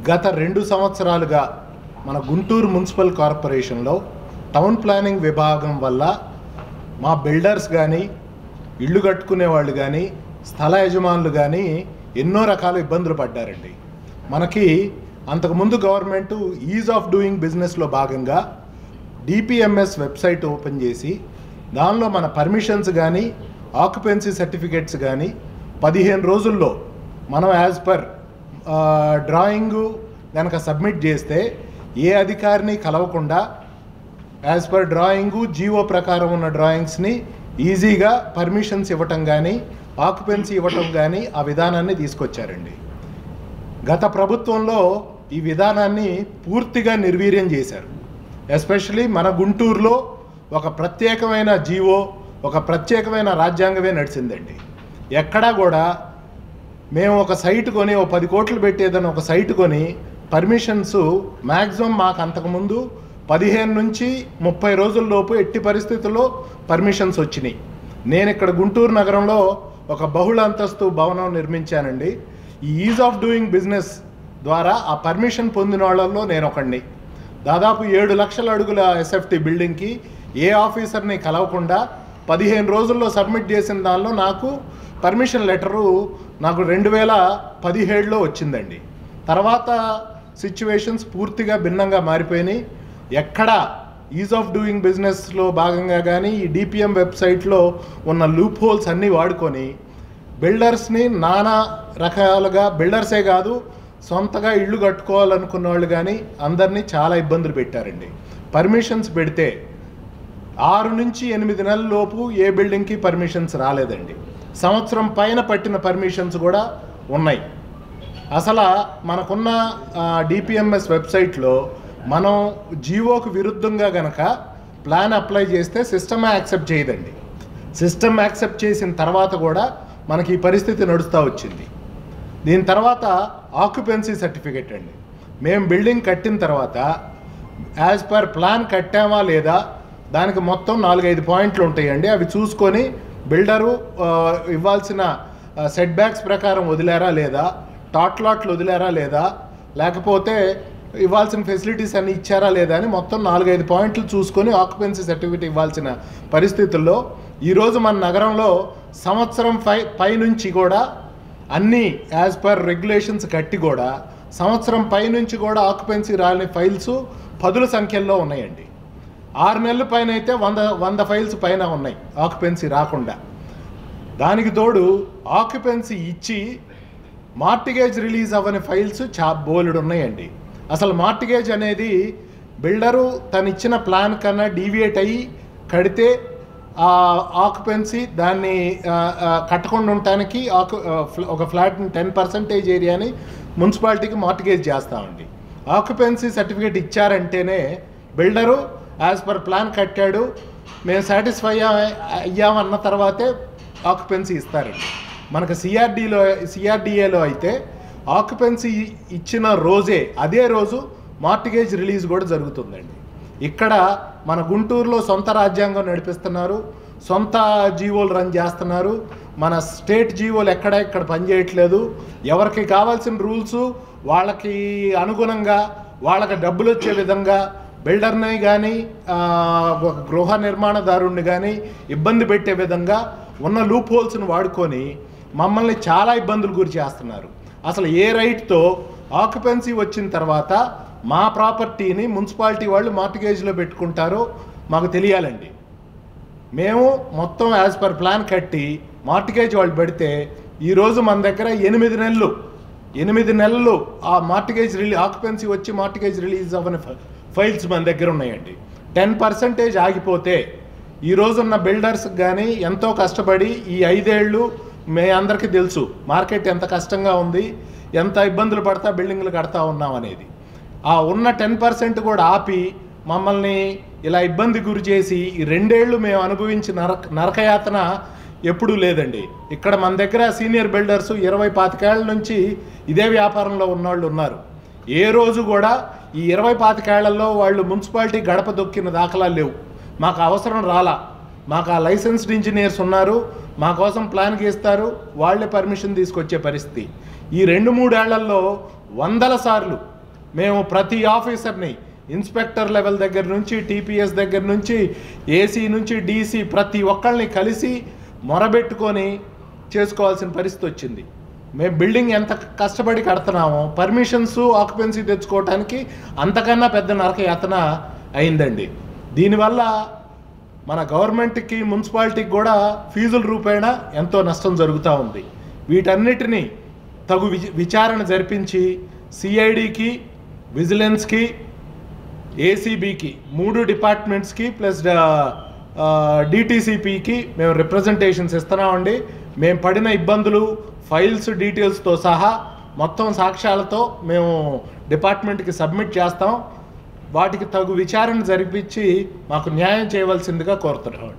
గత 2 సంవత్సరాలుగా మన గుంటూరు మున్సిపల్ కార్పొరేషన్లో టౌన్ ప్లానింగ్ విభాగం వల్ల మా బిల్డర్స్ కానీ ఇళ్ళు కట్టుకునే వాళ్ళు కానీ స్థల యజమానులు కానీ ఎన్నో రకాల ఇబ్బందులు పడ్డారండి. మనకి అంతకుముందు గవర్నమెంటు ఈజ్ ఆఫ్ డూయింగ్ బిజినెస్లో భాగంగా డిపిఎంఎస్ వెబ్సైట్ ఓపెన్ చేసి దానిలో మన పర్మిషన్స్ కానీ ఆక్యుపెన్సీ సర్టిఫికేట్స్ కానీ 15 రోజుల్లో మనం యాజ్ పర్ డ్రాయింగు కనుక సబ్మిట్ చేస్తే ఏ అధికారిని కలవకుండా యాజ్ పర్ డ్రాయింగు జీవో ప్రకారం ఉన్న డ్రాయింగ్స్ని ఈజీగా పర్మిషన్స్ ఇవ్వటం కానీ ఆక్యుపెన్సీ ఇవ్వటం కానీ ఆ విధానాన్ని తీసుకొచ్చారండి. గత ప్రభుత్వంలో ఈ విధానాన్ని పూర్తిగా నిర్వీర్యం చేశారు. ఎస్పెషలీ మన గుంటూరులో ఒక ప్రత్యేకమైన జీవో, ఒక ప్రత్యేకమైన రాజ్యాంగమే నడిచిందండి. ఎక్కడా కూడా మేము ఒక సైట్ కొని 10 కోట్లు పెట్టేదని ఒక సైట్ కొని పర్మిషన్స్ మ్యాక్సిమం మాకు అంతకుముందు 15 నుంచి 30 రోజుల్లోపు ఎట్టి పరిస్థితుల్లో పర్మిషన్స్ వచ్చినాయి. నేను ఇక్కడ గుంటూరు నగరంలో ఒక బహుళ అంతస్తు భవనం నిర్మించానండి. ఈ ఈజ్ ఆఫ్ డూయింగ్ బిజినెస్ ద్వారా ఆ పర్మిషన్ పొందిన వాళ్ళల్లో నేను ఒకడిని. దాదాపు 7 లక్షల అడుగుల ఎస్ఎఫ్టీ బిల్డింగ్కి ఏ ఆఫీసర్ని కలవకుండా 15 రోజుల్లో సబ్మిట్ చేసిన దానిలో నాకు పర్మిషన్ లెటరు నాకు 2017లో వచ్చిందండి. తర్వాత సిచ్యువేషన్స్ పూర్తిగా భిన్నంగా మారిపోయినాయి. ఎక్కడ ఈజ్ ఆఫ్ డూయింగ్ బిజినెస్లో భాగంగా కానీ ఈ డిపిఎం వెబ్సైట్లో ఉన్న లూప్ హోల్స్ అన్నీ వాడుకొని బిల్డర్స్ని నానా రకాలుగా, బిల్డర్సే కాదు సొంతగా ఇళ్ళు కట్టుకోవాలనుకున్న వాళ్ళు కానీ అందరినీ చాలా ఇబ్బందులు పెట్టారండి. పర్మిషన్స్ పెడితే 6 నుంచి 8 నెలల లోపు ఏ బిల్డింగ్కి పర్మిషన్స్ రాలేదండి. సంవత్సరం పైన పట్టిన పర్మిషన్స్ కూడా ఉన్నాయి. అసలు మనకున్న డిపిఎంఎస్ వెబ్సైట్లో మనం జీవోకు విరుద్ధంగా గనక ప్లాన్ అప్లై చేస్తే సిస్టమే యాక్సెప్ట్ చేయదండి. సిస్టమ్ యాక్సెప్ట్ చేసిన తర్వాత కూడా మనకి ఈ పరిస్థితి నడుస్తూ వచ్చింది. దీని తర్వాత ఆక్యుపెన్సీ సర్టిఫికేట్ అండి. మేము బిల్డింగ్ కట్టిన తర్వాత యాజ్ పర్ ప్లాన్ కట్టామా లేదా దానికి మొత్తం 4-5 పాయింట్లు ఉంటాయండి. అవి చూసుకొని బిల్డరు ఇవ్వాల్సిన సెట్ బ్యాక్స్ ప్రకారం వదిలారా లేదా, టాట్లాట్లు వదిలారా లేదా, లేకపోతే ఇవ్వాల్సిన ఫెసిలిటీస్ అన్నీ ఇచ్చారా లేదా అని మొత్తం 4-5 పాయింట్లు చూసుకొని ఆక్యుపెన్సీ సర్టిఫికేట్ ఇవ్వాల్సిన పరిస్థితుల్లో ఈరోజు మన నగరంలో సంవత్సరం పై నుంచి కూడా అన్నీ యాజ్ పర్ రెగ్యులేషన్స్ కట్టి కూడా సంవత్సరం పై నుంచి కూడా ఆక్యుపెన్సీ రాని ఫైల్స్ 10ల సంఖ్యల్లో ఉన్నాయండి. 6 నెలల పైన అయితే 100 ఫైల్స్ పైన ఉన్నాయి ఆక్యుపెన్సీ రాకుండా. దానికి తోడు ఆక్యుపెన్సీ ఇచ్చి మార్టిగేజ్ రిలీజ్ అవ్వని ఫైల్స్ బోలెడు ఉన్నాయండి. అసలు మార్టిగేజ్ అనేది బిల్డరు తను ఇచ్చిన ప్లాన్ కన్నా డీవియేట్ అయ్యి కడితే ఆక్యుపెన్సీ దాన్ని కట్టకుండా ఉండటానికి ఒక ఫ్లాట్ని 10% ఏరియాని మున్సిపాలిటీకి మార్టిగేజ్ చేస్తామండి. ఆక్యుపెన్సీ సర్టిఫికేట్ ఇచ్చారంటేనే బిల్డరు యాజ్ పర్ ప్లాన్ కట్టాడు, మేము సాటిస్ఫై అయ్యామన్న తర్వాతే ఆక్యుపెన్సీ ఇస్తారండి. మనకు సిఆర్డిఏలో అయితే ఆక్యుపెన్సీ ఇచ్చిన రోజే అదే రోజు మార్టిగేజ్ రిలీజ్ కూడా జరుగుతుందండి. ఇక్కడ మన గుంటూరులో సొంత రాజ్యాంగం నడిపిస్తున్నారు, సొంత జీవోలు రన్ చేస్తున్నారు. మన స్టేట్ జీవోలు ఇక్కడ పనిచేయట్లేదు. ఎవరికి కావాల్సిన రూల్స్ వాళ్ళకి అనుగుణంగా వాళ్ళకి డబ్బులు వచ్చే విధంగా బిల్డర్ని కానీ గృహ నిర్మాణదారుణ్ణి కానీ ఇబ్బంది పెట్టే విధంగా ఉన్న లూప్ హోల్స్ని వాడుకొని మమ్మల్ని చాలా ఇబ్బందులు గురి చేస్తున్నారు. అసలు ఏ రైట్తో ఆక్యుపెన్సీ వచ్చిన తర్వాత మా ప్రాపర్టీని మున్సిపాలిటీ వాళ్ళు మార్టిగేజ్లో పెట్టుకుంటారో మాకు తెలియాలండి. మేము మొత్తం యాజ్ పర్ ప్లాన్ కట్టి మార్టిగేజ్ వాళ్ళు పెడితే ఈరోజు మన దగ్గర 8 నెలలు ఆ మార్టిగేజ్ ఆక్యుపెన్సీ వచ్చి మార్టిగేజ్ రిలీజ్ అవ్వని ఫైల్స్ మన దగ్గర ఉన్నాయండి. 10% ఆగిపోతే ఈరోజున్న బిల్డర్స్కి కానీ ఎంతో కష్టపడి ఈ 5 ఏళ్ళు మే అందరికీ తెలుసు మార్కెట్ ఎంత కష్టంగా ఉంది, ఎంత ఇబ్బందులు పడతా బిల్డింగ్లు కడతా ఉన్నాం అనేది. ఆ ఉన్న 10% కూడా ఆపి మమ్మల్ని ఇలా ఇబ్బంది గురి చేసి ఈ 2 ఏళ్ళు మేము అనుభవించిన నరకయాతన ఎప్పుడూ లేదండి. ఇక్కడ మన దగ్గర సీనియర్ బిల్డర్స్ 20-25 ఏళ్ల నుంచి ఇదే వ్యాపారంలో ఉన్నవాళ్ళు ఉన్నారు. ఏ రోజు కూడా ఈ 20-25 ఏళ్లలో వాళ్ళు మున్సిపాలిటీ గడప దొక్కిన దాఖలాలు లేవు. మాకు అవసరం రాలా. మాకు ఆ లైసెన్స్డ్ ఇంజనీర్స్ ఉన్నారు, మా కోసం ప్లాన్ గీస్తారు, వాళ్ళే పర్మిషన్ తీసుకొచ్చే పరిస్థితి. ఈ 2-3 ఏళ్లలో 100 సార్లు మేము ప్రతి ఆఫీసర్ని ఇన్స్పెక్టర్ లెవెల్ దగ్గర నుంచి టీపీఎస్ దగ్గర నుంచి ఏసీ నుంచి డీసీ ప్రతి ఒక్కళ్ళని కలిసి మొరబెట్టుకొని చేసుకోవాల్సిన పరిస్థితి వచ్చింది. మేము బిల్డింగ్ ఎంత కష్టపడి కడుతున్నామో పర్మిషన్స్ ఆక్యుపెన్సీ తెచ్చుకోవడానికి అంతకన్నా పెద్ద నరకయాతన అయిందండి. దీనివల్ల మన గవర్నమెంట్కి మున్సిపాలిటీకి కూడా ఫీజుల రూపేణా ఎంతో నష్టం జరుగుతూ ఉంది. వీటన్నిటినీ తగు విచారణ జరిపించి సిఐడికి, విజిలెన్స్కి, ఏసీబీకి 3 డిపార్ట్మెంట్స్కి ప్లస్ డిటీసీపీకి మేము రిప్రజెంటేషన్స్ ఇస్తున్నామండి. మేము పడిన ఇబ్బందులు ఫైల్స్ డీటెయిల్స్తో సహా మొత్తం సాక్ష్యాలతో మేము డిపార్ట్మెంట్కి సబ్మిట్ చేస్తాం. వాటికి తగు విచారణ జరిపించి మాకు న్యాయం చేయవలసిందిగా కోరుతున్నాం.